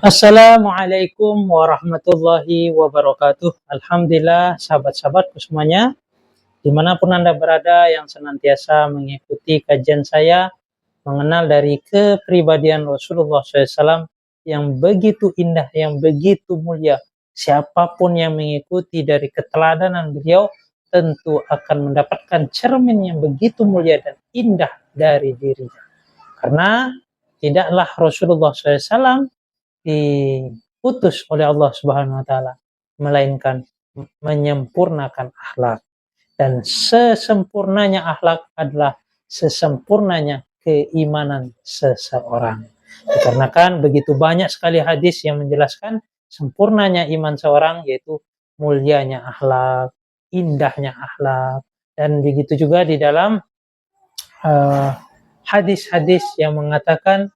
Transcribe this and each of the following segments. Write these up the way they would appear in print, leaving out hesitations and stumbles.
Assalamualaikum warahmatullahi wabarakatuh. Alhamdulillah sahabat-sahabatku semuanya, dimanapun Anda berada yang senantiasa mengikuti kajian saya, mengenal dari kepribadian Rasulullah SAW yang begitu indah, yang begitu mulia. Siapapun yang mengikuti dari keteladanan beliau, tentu akan mendapatkan cermin yang begitu mulia dan indah dari dirinya. Karena tidaklah Rasulullah SAW diutus oleh Allah Subhanahu wa taala melainkan menyempurnakan akhlak, dan sesempurnanya akhlak adalah sesempurnanya keimanan seseorang. Dikarenakan begitu banyak sekali hadis yang menjelaskan sempurnanya iman seorang, yaitu mulianya akhlak, indahnya akhlak, dan begitu juga di dalam hadis-hadis yang mengatakan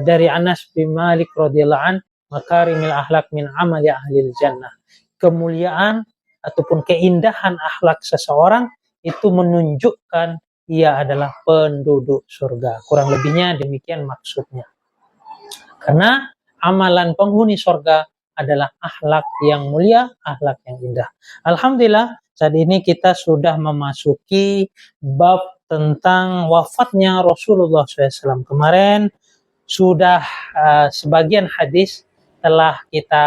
dari Anas bin Malik radhiyallahu an, makarimil akhlak min amali ahlil jannah. Kemuliaan ataupun keindahan akhlak seseorang itu menunjukkan ia adalah penduduk surga. Kurang lebihnya demikian maksudnya. Karena amalan penghuni surga adalah akhlak yang mulia, akhlak yang indah. Alhamdulillah, saat ini kita sudah memasuki bab tentang wafatnya Rasulullah SAW. Kemarin sudah sebagian hadis telah kita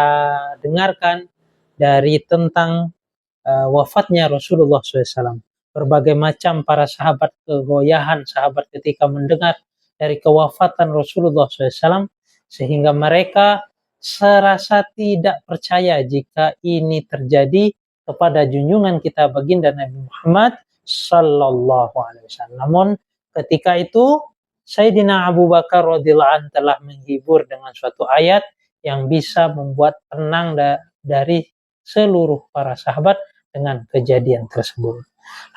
dengarkan dari tentang wafatnya Rasulullah SAW. Berbagai macam para sahabat, kegoyahan sahabat ketika mendengar dari kewafatan Rasulullah SAW, sehingga mereka serasa tidak percaya jika ini terjadi kepada junjungan kita baginda Nabi Muhammad sallallahu alaihi wasallam. Namun ketika itu Sayyidina Abu Bakar radhiyallahu anhu telah menghibur dengan suatu ayat yang bisa membuat tenang dari seluruh para sahabat dengan kejadian tersebut.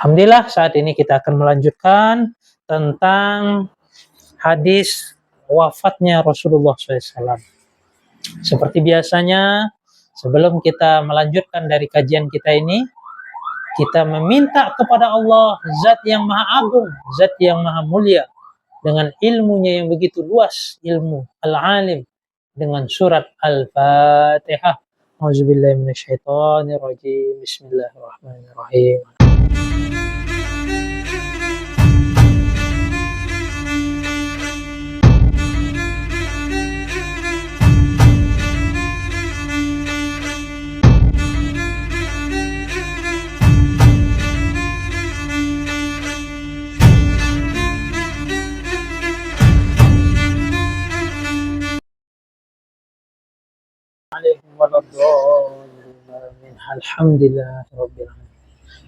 Alhamdulillah, saat ini kita akan melanjutkan tentang hadis wafatnya Rasulullah SAW. Seperti biasanya, sebelum kita melanjutkan dari kajian kita ini, kita meminta kepada Allah, Zat yang Maha Agung, Zat yang Maha Mulia, dengan ilmunya yang begitu luas, ilmu Al-Alim, dengan surat Al-Fatihah. Auzubillahi minasyaitonirrajim. Bismillahirrahmanirrahim.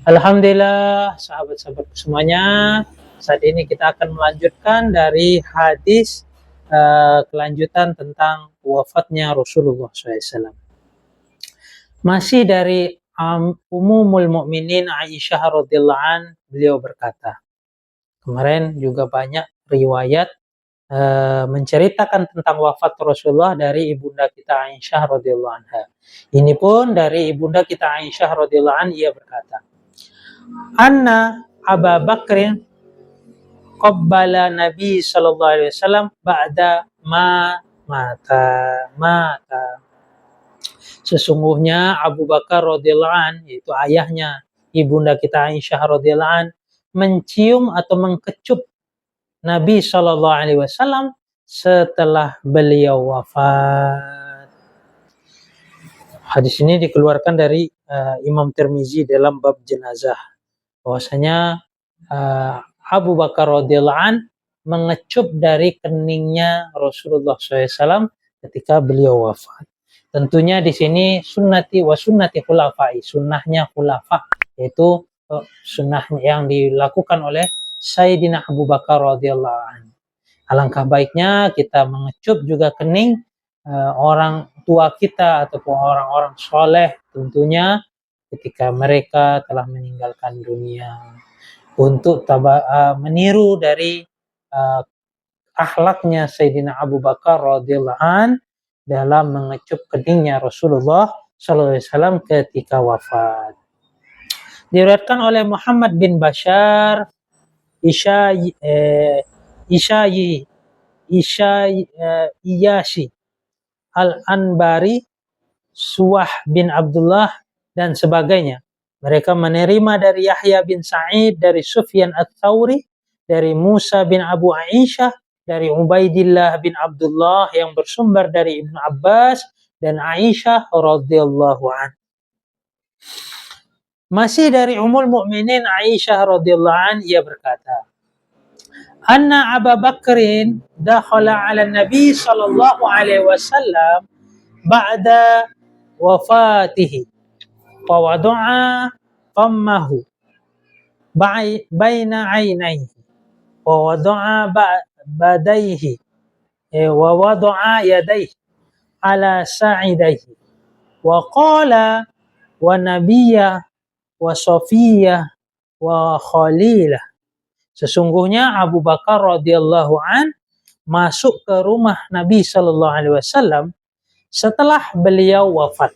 Alhamdulillah, sahabat-sahabat semuanya, saat ini kita akan melanjutkan dari hadis kelanjutan tentang wafatnya Rasulullah SAW. Masih dari Ummul Mukminin Aisyah radhiyallahu an, beliau berkata, kemarin juga banyak riwayat menceritakan tentang wafat Rasulullah dari ibunda kita Aisyah radhiyallahu anha. Ini pun dari ibunda kita Aisyah radhiyallahu anha, ia berkata, Anna Abu Bakrin qabbala Nabi sallallahu alaihi wasallam ba'da ma mata. Sesungguhnya Abu Bakar radhiyallahu an, yaitu ayahnya ibunda kita Aisyah radhiyallahu an, mencium atau mengkecup Nabi sallallahu alaihi wasallam setelah beliau wafat. Hadis ini dikeluarkan dari Imam Tirmizi dalam bab jenazah. Bahwasanya Abu Bakar radhiyallahu an mengecup dari keningnya Rasulullah SAW ketika beliau wafat. Tentunya di sini sunnati wa sunnati khulafai, sunnahnya khulafa, yaitu sunnah yang dilakukan oleh Sayyidina Abu Bakar radhiyallahu anhu. Alangkah baiknya kita mengecup juga kening orang tua kita ataupun orang-orang soleh, tentunya ketika mereka telah meninggalkan dunia, untuk meniru dari akhlaknya Sayyidina Abu Bakar radhiyallahu an dalam mengecup keningnya Rasulullah sallallahu alaihi wasallam ketika wafat. Diriwayatkan oleh Muhammad bin Bashar Isyashi Al-Anbari, Suwah bin Abdullah, dan sebagainya. Mereka menerima dari Yahya bin Sa'id, dari Sufyan Ats-Tsauri, dari Musa bin Abu Aisyah, dari Ubaidillah bin Abdullah yang bersumber dari Ibnu Abbas dan Aisyah radhiyallahu anha. Masih dari Ummul Mukminin Aisyah radhiyallahu anha, ia berkata, Anna Abu Bakrin dakhala 'ala Nabi sallallahu alaihi wasallam ba'da wafatihi fa wada'a qammahu baina 'ainaihi wa wada'a badaihi wa wada'a yadayhi ala sa'idaihi wa qala wa nabiyya wa safiyya wa khalilah. Sesungguhnya Abu Bakar radhiyallahu an masuk ke rumah Nabi sallallahu alaihi wasallam setelah beliau wafat.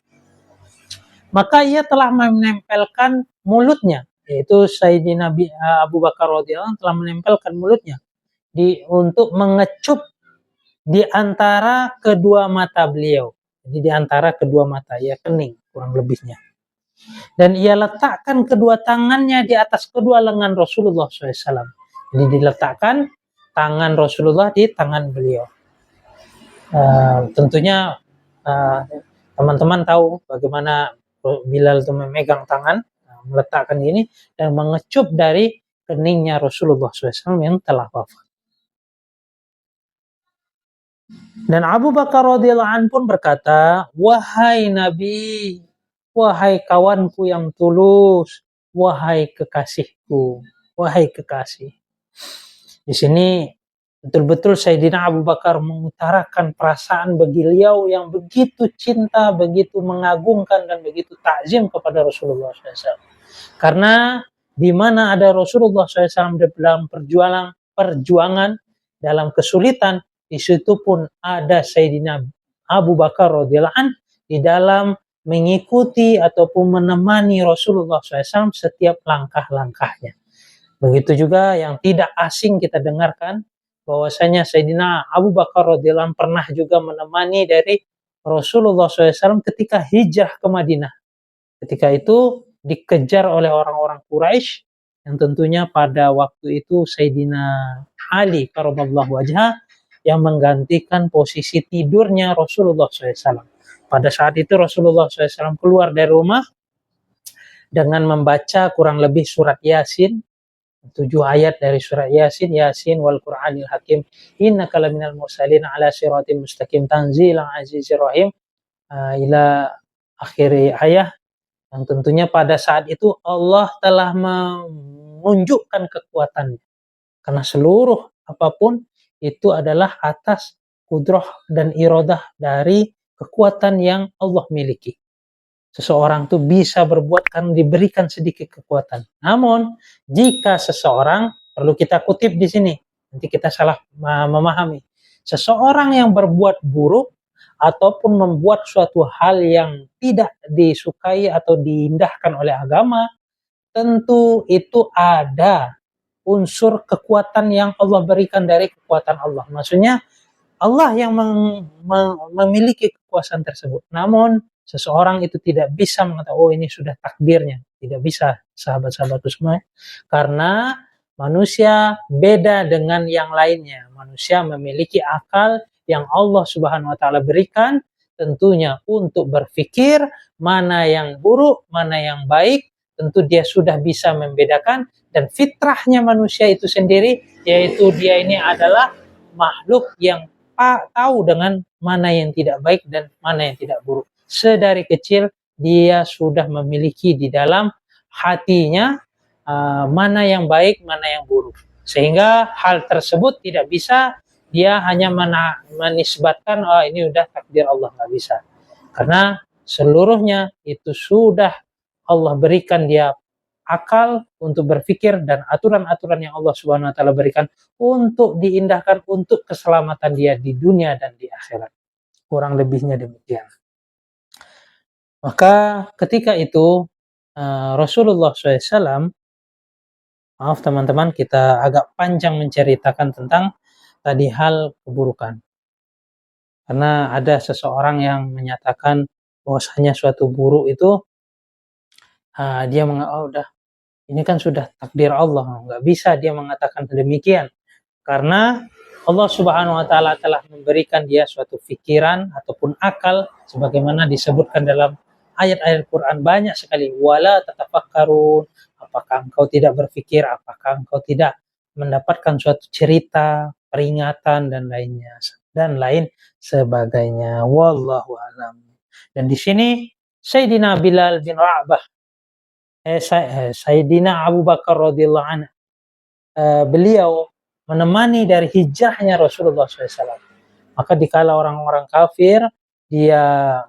Maka ia telah menempelkan mulutnya, yaitu Sayyidina Abu Bakar radhiyallahu an telah menempelkan mulutnya untuk mengecup di antara kedua mata beliau. Jadi di antara kedua mata, ya kening kurang lebihnya. Dan ia letakkan kedua tangannya di atas kedua lengan Rasulullah SAW. Jadi diletakkan tangan Rasulullah di tangan beliau. Tentunya teman-teman tahu bagaimana Bilal itu memegang tangan, meletakkan ini dan mengecup dari keningnya Rasulullah SAW yang telah wafat. Dan Abu Bakar radhiyallahu anhu pun berkata, wahai Nabi, wahai kawanku yang tulus, wahai kekasihku, wahai kekasih. Di sini betul-betul Sayyidina Abu Bakar mengutarakan perasaan beliau yang begitu cinta, begitu mengagungkan dan begitu takzim kepada Rasulullah SAW. Karena di mana ada Rasulullah SAW dalam perjuangan, dalam kesulitan, di situ pun ada Sayyidina Abu Bakar radhiyallahu anhu di dalam mengikuti ataupun menemani Rasulullah SAW setiap langkah-langkahnya. Begitu juga yang tidak asing kita dengarkan bahwasanya Sayyidina Abu Bakar radhiyallahu anhu pernah juga menemani dari Rasulullah SAW ketika hijrah ke Madinah. Ketika itu dikejar oleh orang-orang Quraisy yang tentunya pada waktu itu Sayyidina Ali karramallahu wajhah yang menggantikan posisi tidurnya Rasulullah SAW. Pada saat itu Rasulullah SAW keluar dari rumah dengan membaca kurang lebih surat Yasin, 7 ayat dari surat Yasin, Yasin wal Qur'anil Hakim, innaka laminal mursalin ala siratim mustaqim tanzilan azizir rahim, ila akhir ayat, yang tentunya pada saat itu Allah telah menunjukkan kekuatannya. Karena seluruh apapun itu adalah atas kudrah dan iradah dari kekuatan yang Allah miliki. Seseorang itu bisa berbuat karena diberikan sedikit kekuatan. Namun, jika seseorang, perlu kita kutip di sini, nanti kita salah memahami. Seseorang yang berbuat buruk ataupun membuat suatu hal yang tidak disukai atau diindahkan oleh agama, tentu itu ada unsur kekuatan yang Allah berikan dari kekuatan Allah. Maksudnya Allah yang memiliki kekuasaan tersebut. Namun seseorang itu tidak bisa mengatakan, oh ini sudah takdirnya. Tidak bisa, sahabat-sahabatku semua. Karena manusia beda dengan yang lainnya. Manusia memiliki akal yang Allah Subhanahu wa taala berikan tentunya untuk berpikir mana yang buruk, mana yang baik. Tentu dia sudah bisa membedakan, dan fitrahnya manusia itu sendiri, yaitu dia ini adalah makhluk yang tahu dengan mana yang tidak baik dan mana yang tidak buruk. Sedari kecil dia sudah memiliki di dalam hatinya mana yang baik, mana yang buruk. Sehingga hal tersebut tidak bisa dia hanya menisbatkan, oh ini udah takdir Allah, nggak bisa. Karena seluruhnya itu sudah Allah berikan dia akal untuk berpikir dan aturan-aturan yang Allah Subhanahu wa taala berikan untuk diindahkan untuk keselamatan dia di dunia dan di akhirat. Kurang lebihnya demikian. Maka ketika itu Rasulullah SAW, maaf teman-teman, kita agak panjang menceritakan tentang tadi hal keburukan. Karena ada seseorang yang menyatakan bahwasanya suatu guru itu dia oh udah ini kan sudah takdir Allah, nggak bisa dia mengatakan demikian. Karena Allah Subhanahu wa taala telah memberikan dia suatu pikiran ataupun akal sebagaimana disebutkan dalam ayat-ayat Quran banyak sekali. Wala tatafakkarun, apakah engkau tidak berpikir, apakah engkau tidak mendapatkan suatu cerita, peringatan dan lainnya dan lain sebagainya. Wallahu a'lam. Dan di sini Sayyidina Bilal bin Rabah Sayyidina Abu Bakar radhiyallahu anhu beliau menemani dari hijrahnya Rasulullah SAW. Maka dikala orang-orang kafir dia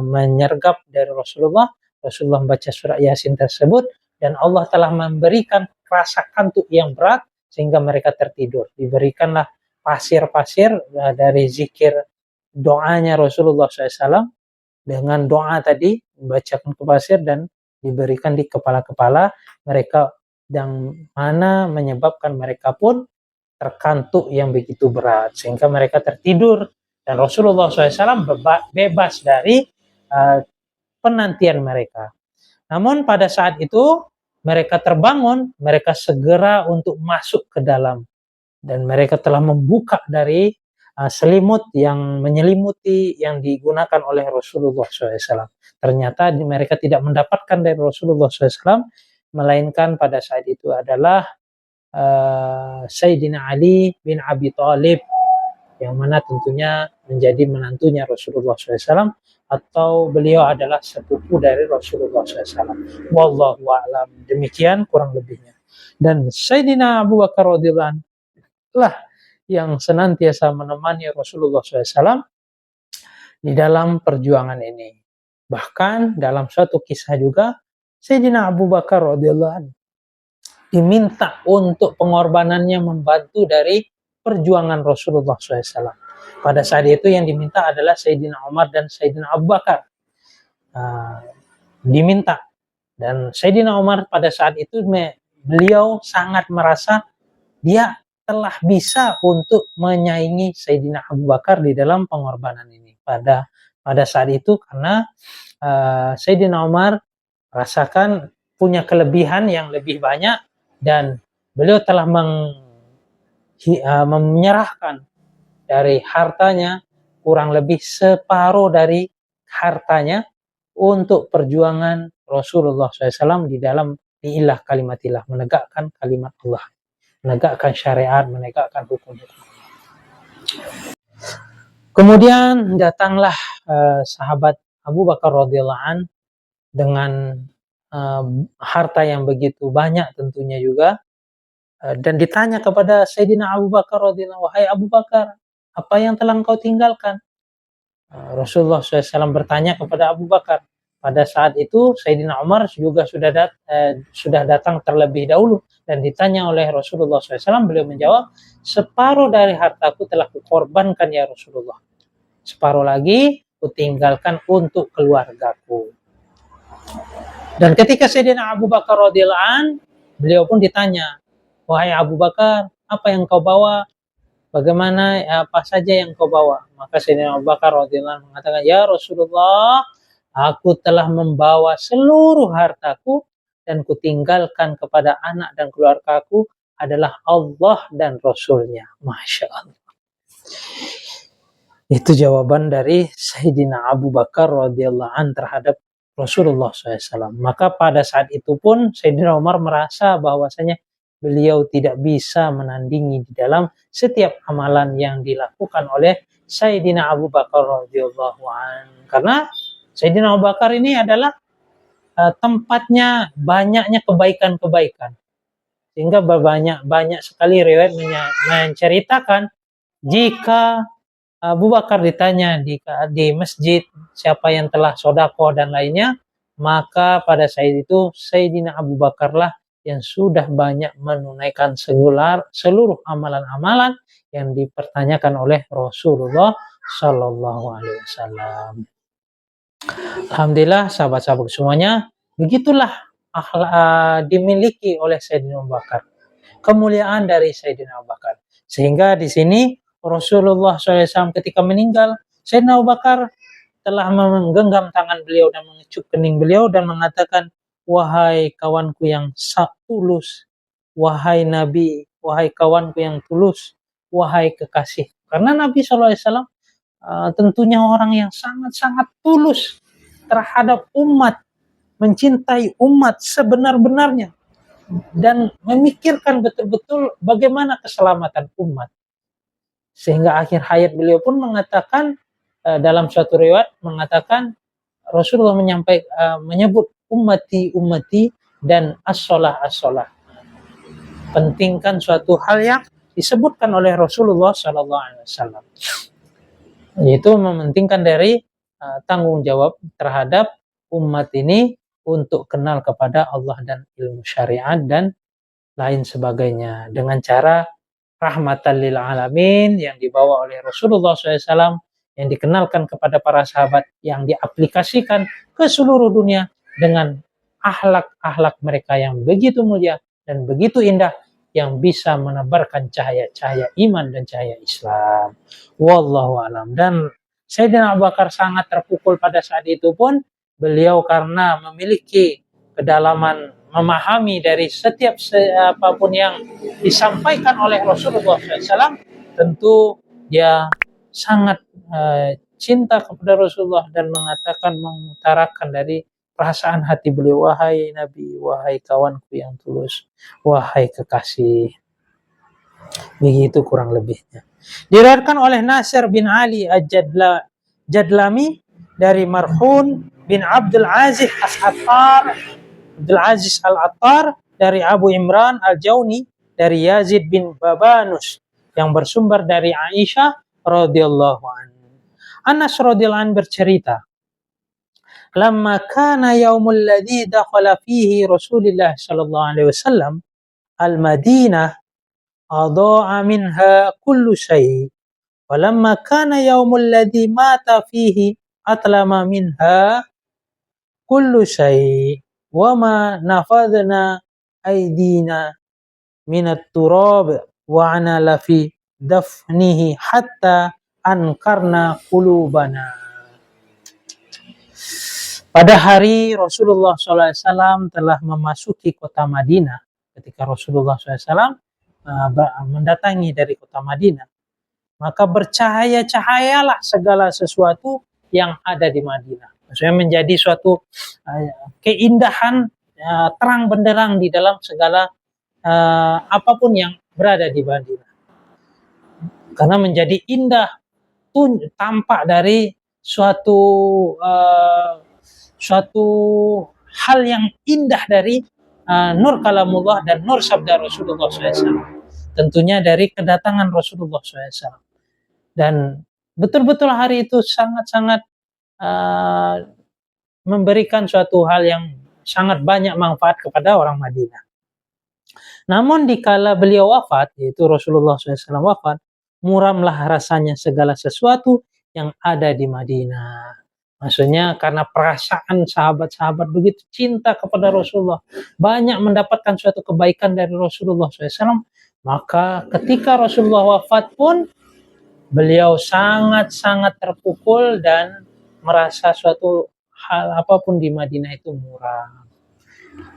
menyergap dari Rasulullah membaca surah Yasin tersebut dan Allah telah memberikan rasa kantuk yang berat sehingga mereka tertidur. Diberikanlah pasir-pasir dari zikir doanya Rasulullah SAW dengan doa tadi membacakan ke pasir dan diberikan di kepala-kepala mereka yang mana menyebabkan mereka pun terkantuk yang begitu berat sehingga mereka tertidur dan Rasulullah SAW bebas dari penantian mereka. Namun pada saat itu mereka terbangun, mereka segera untuk masuk ke dalam dan mereka telah membuka dari selimut yang menyelimuti yang digunakan oleh Rasulullah SAW. Ternyata mereka tidak mendapatkan dari Rasulullah SAW, melainkan pada saat itu adalah Sayyidina Ali bin Abi Thalib, yang mana tentunya menjadi menantunya Rasulullah SAW atau beliau adalah sepupu dari Rasulullah SAW. Wallahu a'lam. Demikian kurang lebihnya. Dan Sayyidina Abu Bakar radhiyallahu anhu lah yang senantiasa menemani Rasulullah SAW di dalam perjuangan ini. Bahkan dalam suatu kisah juga Sayyidina Abu Bakar radhiyallahu anhu diminta untuk pengorbanannya membantu dari perjuangan Rasulullah SAW. Pada saat itu yang diminta adalah Sayyidina Umar dan Sayyidina Abu Bakar. Diminta. Dan Sayyidina Umar pada saat itu beliau sangat merasa dia telah bisa untuk menyaingi Sayyidina Abu Bakar di dalam pengorbanan ini pada saat itu karena Sayyidina Umar rasakan punya kelebihan yang lebih banyak dan beliau telah menyerahkan dari hartanya kurang lebih separuh dari hartanya untuk perjuangan Rasulullah SAW di dalam ilah kalimatillah, menegakkan kalimat Allah, menegakkan syariat, menegakkan hukum-hukum. Kemudian datanglah sahabat Abu Bakar radhiyallahu an dengan harta yang begitu banyak tentunya juga dan ditanya kepada Sayyidina Abu Bakar radhiyallahu, wahai Abu Bakar, apa yang telah engkau tinggalkan? Rasulullah SAW bertanya kepada Abu Bakar. Pada saat itu Sayyidina Umar juga sudah datang terlebih dahulu dan ditanya oleh Rasulullah SAW, beliau menjawab, separuh dari hartaku telah kukorbankan ya Rasulullah, separuh lagi kutinggalkan untuk keluargaku. Dan ketika Sayyidina Abu Bakar radhiyallahu an, beliau pun ditanya, wahai Abu Bakar, apa yang kau bawa? Bagaimana apa saja yang kau bawa? Maka Sayyidina Abu Bakar radhiyallahu anhu mengatakan, ya Rasulullah, aku telah membawa seluruh hartaku dan kutinggalkan kepada anak dan keluargaku adalah Allah dan Rasulnya. Masya Allah. Itu jawaban dari Sayyidina Abu Bakar radhiyallahu anhu terhadap Rasulullah SAW. Maka pada saat itu pun Sayyidina Umar merasa bahwasanya beliau tidak bisa menandingi di dalam setiap amalan yang dilakukan oleh Sayyidina Abu Bakar radhiyallahu anhu. Karena Sayyidina Abu Bakar ini adalah tempatnya banyaknya kebaikan-kebaikan. Sehingga banyak sekali riwayat menceritakan jika Abu Bakar ditanya di masjid siapa yang telah sedekah dan lainnya, maka pada saat itu Sayyidina Abu Bakarlah yang sudah banyak menunaikan seluruh amalan-amalan yang dipertanyakan oleh Rasulullah Shallallahu Alaihi Wasallam. Alhamdulillah sahabat-sahabat semuanya, begitulah dimiliki oleh Sayyidina Abu Bakar, kemuliaan dari Sayyidina Abu Bakar. Sehingga di sini Rasulullah SAW ketika meninggal, Sayyidina Abu Bakar telah menggenggam tangan beliau dan mengecup kening beliau dan mengatakan, wahai kawanku yang tulus, wahai Nabi, wahai kawanku yang tulus, wahai kekasih. Karena Nabi SAW tentunya orang yang sangat-sangat tulus terhadap umat, mencintai umat sebenar-benarnya, dan memikirkan betul-betul bagaimana keselamatan umat. Sehingga akhir hayat beliau pun mengatakan, dalam suatu riwayat mengatakan, Rasulullah menyebut ummati dan as-sholah. Pentingkan suatu hal yang disebutkan oleh Rasulullah SAW, yaitu mementingkan dari tanggung jawab terhadap umat ini untuk kenal kepada Allah dan ilmu syariat dan lain sebagainya, dengan cara rahmatan lil alamin yang dibawa oleh Rasulullah SAW, yang dikenalkan kepada para sahabat, yang diaplikasikan ke seluruh dunia dengan akhlak-akhlak mereka yang begitu mulia dan begitu indah, yang bisa menebarkan cahaya-cahaya iman dan cahaya Islam. Wallahu alam. Dan Sayyidina Abu Bakar sangat terpukul pada saat itu pun, beliau karena memiliki kedalaman memahami dari setiap apapun yang disampaikan oleh Rasulullah SAW, tentu dia sangat cinta kepada Rasulullah dan mengutarakan dari perasaan hati beliau, wahai Nabi, wahai kawanku yang tulus, wahai kekasih. Begitu kurang lebihnya. Diriwayatkan oleh Nasir bin Ali Al-Jadlami dari Marhun bin Abdul Aziz Al-Attar dari Abu Imran Al-Jauni dari Yazid bin Babanus yang bersumber dari Aisyah radhiyallahu anha. Anas radhiyallahu anhu bercerita, lamma kana yaumul ladzi dakhala fihi Rasulullah sallallahu alaihi wasallam al-Madinah adaa minha kullu syai', wa lamma kana yaumul ladzi mata fihi atlama minha kullu syai', wama nafadna aydina minat turab wa ana lafi dafnihi hatta ankarna qulubana. Pada hari Rasulullah SAW telah memasuki kota Madinah, ketika Rasulullah SAW mendatangi dari kota Madinah, maka bercahaya-cahayalah segala sesuatu yang ada di Madinah. Maksudnya menjadi suatu keindahan, terang benderang di dalam segala apapun yang berada di Madinah. Karena menjadi indah, tampak dari suatu hal yang indah dari nur kalamullah dan nur sabda Rasulullah SAW. Tentunya dari kedatangan Rasulullah SAW. Dan betul-betul hari itu sangat-sangat memberikan suatu hal yang sangat banyak manfaat kepada orang Madinah. Namun dikala beliau wafat, yaitu Rasulullah SAW wafat, muramlah rasanya segala sesuatu yang ada di Madinah. Maksudnya karena perasaan sahabat-sahabat begitu cinta kepada Rasulullah, banyak mendapatkan suatu kebaikan dari Rasulullah SAW, maka ketika Rasulullah wafat pun beliau sangat-sangat terpukul dan merasa suatu hal apapun di Madinah itu muram.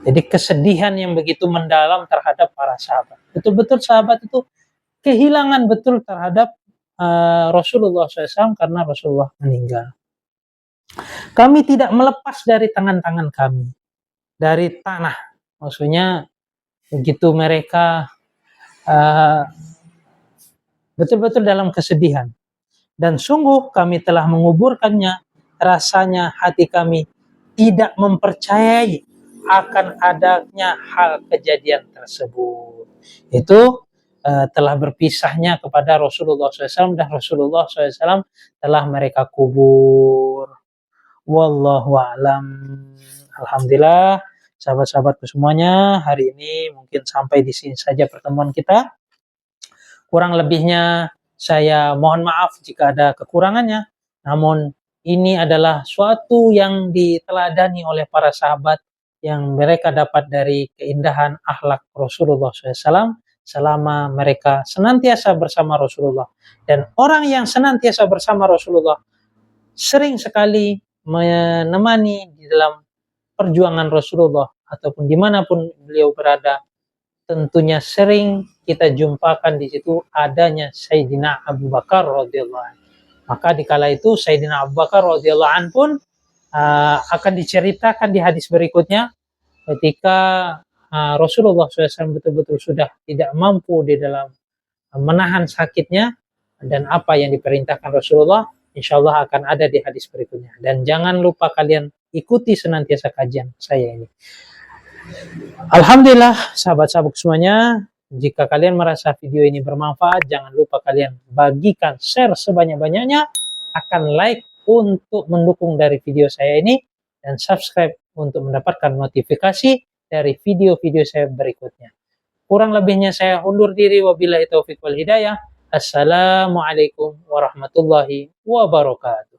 Jadi kesedihan yang begitu mendalam terhadap para sahabat. Betul-betul sahabat itu kehilangan betul terhadap Rasulullah SAW karena Rasulullah meninggal. Kami tidak melepas dari tangan-tangan kami dari tanah. Maksudnya begitu mereka betul-betul dalam kesedihan. Dan sungguh kami telah menguburkannya, rasanya hati kami tidak mempercayai akan adanya hal kejadian tersebut. Itu telah berpisahnya kepada Rasulullah SAW dan Rasulullah SAW telah mereka kubur. Wallahu a'lam. Alhamdulillah, sahabat-sahabatku semuanya, hari ini mungkin sampai di sini saja pertemuan kita. Kurang lebihnya saya mohon maaf jika ada kekurangannya. Namun ini adalah suatu yang diteladani oleh para sahabat yang mereka dapat dari keindahan akhlak Rasulullah SAW selama mereka senantiasa bersama Rasulullah. Dan orang yang senantiasa bersama Rasulullah sering sekali menemani di dalam perjuangan Rasulullah ataupun dimanapun beliau berada, tentunya sering kita jumpakan di situ adanya Sayyidina Abu Bakar radhiyallahu anhu. Maka dikala itu Sayyidina Abu Bakar radhiyallahu anhu pun akan diceritakan di hadis berikutnya ketika Rasulullah SAW betul-betul sudah tidak mampu di dalam menahan sakitnya, dan apa yang diperintahkan Rasulullah insya Allah akan ada di hadis berikutnya. Dan jangan lupa kalian ikuti senantiasa kajian saya ini. Alhamdulillah sahabat-sahabat semuanya, jika kalian merasa video ini bermanfaat, jangan lupa kalian bagikan, share sebanyak-banyaknya, akan like untuk mendukung dari video saya ini, dan subscribe untuk mendapatkan notifikasi dari video-video saya berikutnya. Kurang lebihnya saya undur diri, wabillahi taufiq wal hidayah. Assalamualaikum warahmatullahi wabarakatuh.